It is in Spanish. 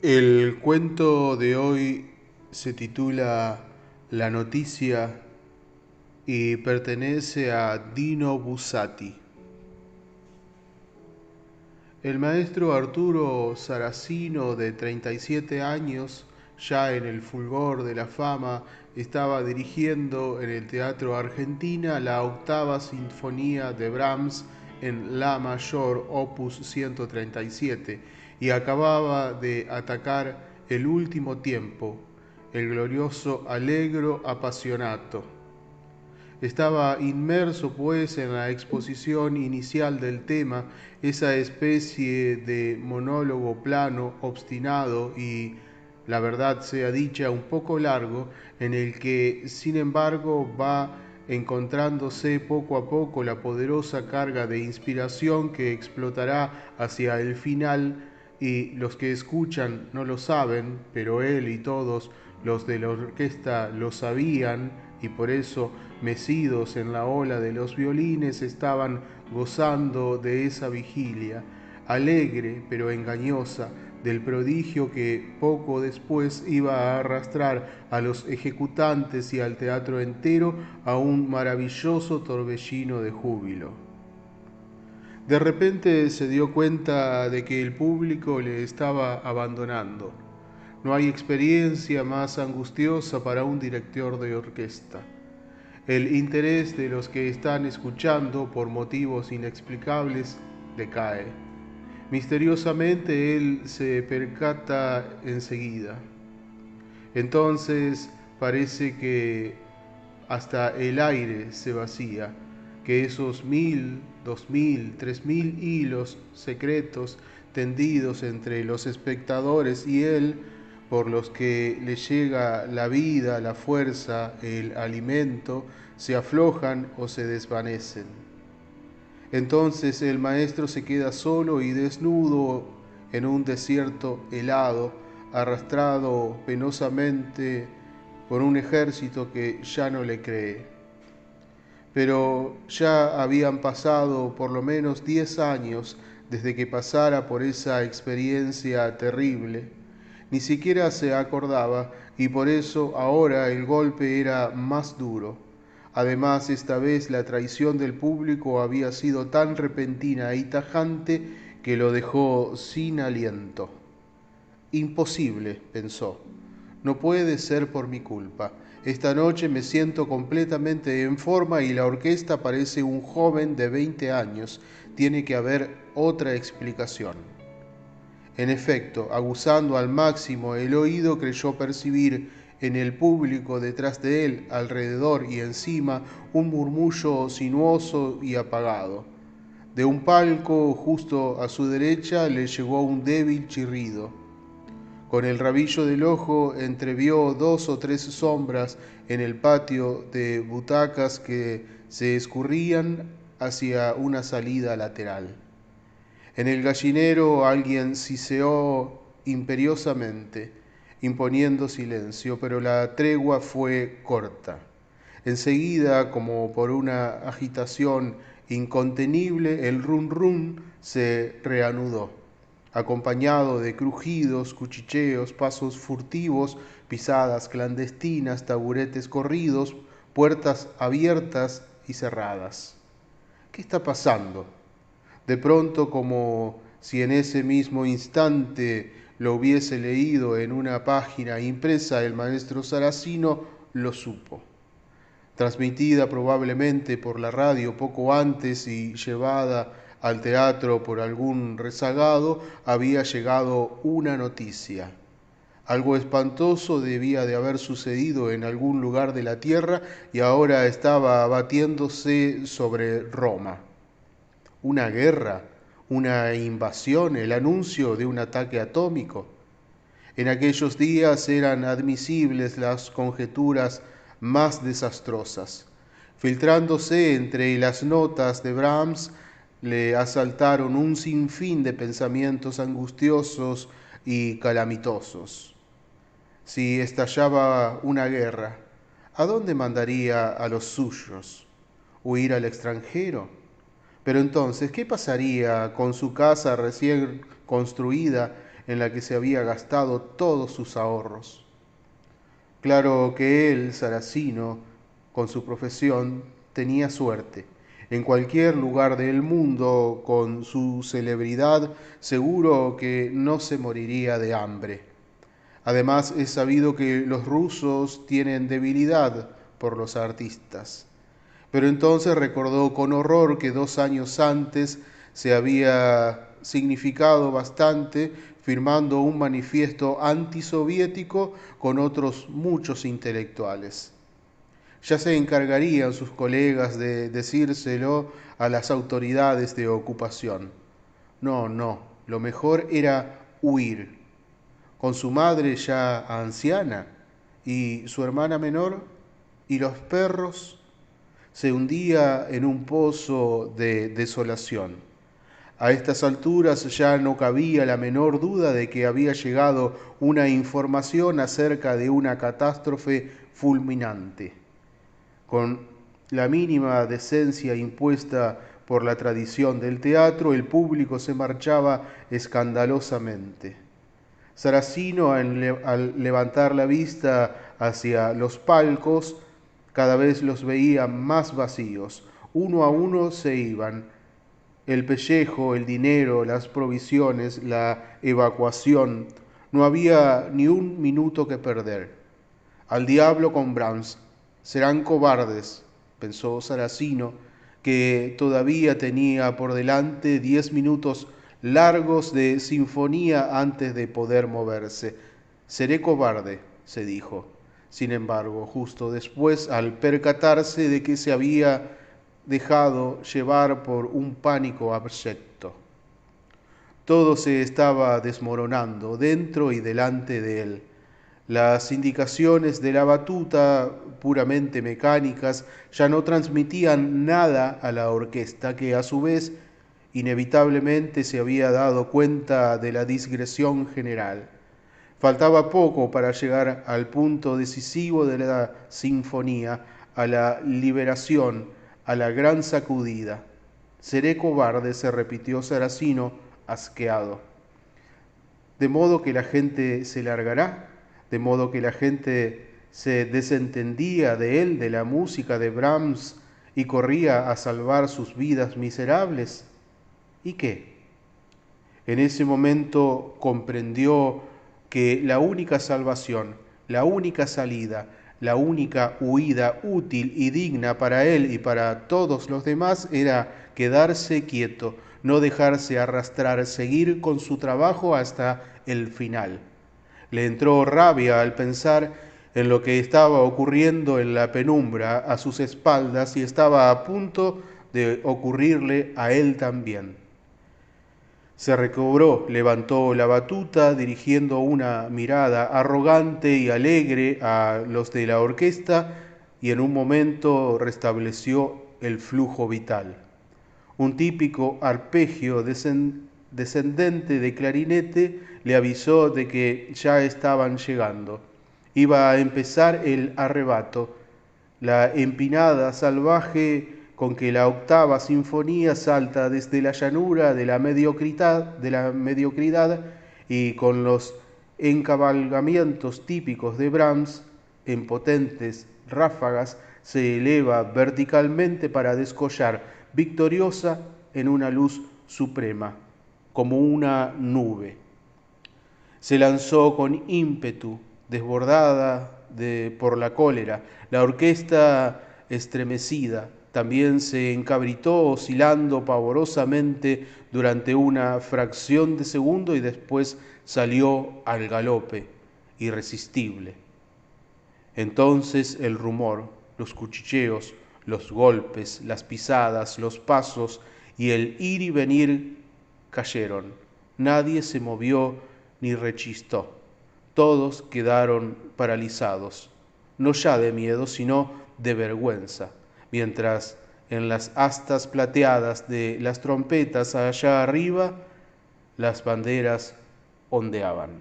El cuento de hoy se titula La noticia y pertenece a Dino Buzzati. El maestro Arturo Saracino, de 37 años, ya en el fulgor de la fama, estaba dirigiendo en el Teatro Argentina la octava sinfonía de Brahms en La mayor, opus 137, y acababa de atacar el último tiempo, el glorioso Allegro Appassionato. Estaba inmerso pues en la exposición inicial del tema, esa especie de monólogo plano, obstinado y, la verdad sea dicha, un poco largo, en el que sin embargo va encontrándose poco a poco la poderosa carga de inspiración que explotará hacia el final, y los que escuchan no lo saben, pero él y todos los de la orquesta lo sabían, y por eso, mecidos en la ola de los violines, estaban gozando de esa vigilia, alegre pero engañosa, del prodigio que poco después iba a arrastrar a los ejecutantes y al teatro entero a un maravilloso torbellino de júbilo. De repente se dio cuenta de que el público le estaba abandonando. No hay experiencia más angustiosa para un director de orquesta. El interés de los que están escuchando, por motivos inexplicables, decae. Misteriosamente él se percata enseguida. Entonces parece que hasta el aire se vacía, que esos 1000, 2000, 3000 hilos secretos tendidos entre los espectadores y él, por los que le llega la vida, la fuerza, el alimento, se aflojan o se desvanecen. Entonces el maestro se queda solo y desnudo en un desierto helado, arrastrado penosamente por un ejército que ya no le cree. Pero ya habían pasado por lo menos 10 años desde que pasara por esa experiencia terrible. Ni siquiera se acordaba, y por eso ahora el golpe era más duro. Además, esta vez la traición del público había sido tan repentina y tajante que lo dejó sin aliento. Imposible, pensó. No puede ser por mi culpa. Esta noche me siento completamente en forma y la orquesta parece un joven de 20 años. Tiene que haber otra explicación. En efecto, aguzando al máximo el oído, creyó percibir en el público, detrás de él, alrededor y encima, un murmullo sinuoso y apagado. De un palco justo a su derecha le llegó un débil chirrido. Con el rabillo del ojo entrevió 2 o 3 sombras en el patio de butacas que se escurrían hacia una salida lateral. En el gallinero alguien siseó imperiosamente, imponiendo silencio, pero la tregua fue corta. Enseguida, como por una agitación incontenible, el run run se reanudó, acompañado de crujidos, cuchicheos, pasos furtivos, pisadas clandestinas, taburetes corridos, puertas abiertas y cerradas. ¿Qué está pasando? De pronto, como si en ese mismo instante lo hubiese leído en una página impresa, el maestro Saracino lo supo. Transmitida probablemente por la radio poco antes y llevada al teatro por algún rezagado, había llegado una noticia. Algo espantoso debía de haber sucedido en algún lugar de la tierra y ahora estaba abatiéndose sobre Roma. Una guerra, una invasión, el anuncio de un ataque atómico. En aquellos días eran admisibles las conjeturas más desastrosas. Filtrándose entre las notas de Brahms, le asaltaron un sinfín de pensamientos angustiosos y calamitosos. Si estallaba una guerra, ¿a dónde mandaría a los suyos? ¿Huir al extranjero? Pero entonces, ¿qué pasaría con su casa recién construida en la que se había gastado todos sus ahorros. Claro que él, Saracino, con su profesión, tenía suerte. En cualquier lugar del mundo, con su celebridad, seguro que no se moriría de hambre. Además, es sabido que los rusos tienen debilidad por los artistas. Pero entonces recordó con horror que 2 años antes se había significado bastante firmando un manifiesto antisoviético con otros muchos intelectuales. Ya se encargarían sus colegas de decírselo a las autoridades de ocupación. No, no, lo mejor era huir. Con su madre ya anciana y su hermana menor y los perros, se hundía en un pozo de desolación. A estas alturas ya no cabía la menor duda de que había llegado una información acerca de una catástrofe fulminante. Con la mínima decencia impuesta por la tradición del teatro, el público se marchaba escandalosamente. Saracino, al levantar la vista hacia los palcos, cada vez los veía más vacíos. Uno a uno se iban. El pellejo, el dinero, las provisiones, la evacuación. No había ni un minuto que perder. Al diablo con Brahms. Serán cobardes, pensó Saracino, que todavía tenía por delante 10 minutos largos de sinfonía antes de poder moverse. Seré cobarde, se dijo. Sin embargo, justo después, al percatarse de que se había dejado llevar por un pánico abyecto, todo se estaba desmoronando dentro y delante de él. Las indicaciones de la batuta, puramente mecánicas, ya no transmitían nada a la orquesta, que a su vez inevitablemente se había dado cuenta de la digresión general. Faltaba poco para llegar al punto decisivo de la sinfonía, a la liberación, a la gran sacudida. Seré cobarde, se repitió Saracino, asqueado. De modo que la gente se largará, de modo que la gente se desentendía de él, de la música de Brahms, y corría a salvar sus vidas miserables. ¿Y qué? En ese momento comprendió que la única salvación, la única salida, la única huida útil y digna para él y para todos los demás era quedarse quieto, no dejarse arrastrar, seguir con su trabajo hasta el final. Le entró rabia al pensar en lo que estaba ocurriendo en la penumbra a sus espaldas y estaba a punto de ocurrirle a él también. Se recobró, levantó la batuta, dirigiendo una mirada arrogante y alegre a los de la orquesta, y en un momento restableció el flujo vital. Un típico arpegio descendente de clarinete le avisó de que ya estaban llegando. Iba a empezar el arrebato, la empinada salvaje con que la octava sinfonía salta desde la llanura de la mediocridad y con los encabalgamientos típicos de Brahms, en potentes ráfagas, se eleva verticalmente para descollar victoriosa en una luz suprema, como una nube. Se lanzó con ímpetu, desbordada por la cólera. La orquesta, estremecida, también se encabritó, oscilando pavorosamente durante una fracción de segundo, y después salió al galope, irresistible. Entonces el rumor, los cuchicheos, los golpes, las pisadas, los pasos y el ir y venir cayeron. Nadie se movió ni rechistó. Todos quedaron paralizados, no ya de miedo, sino de vergüenza, mientras en las astas plateadas de las trompetas allá arriba las banderas ondeaban.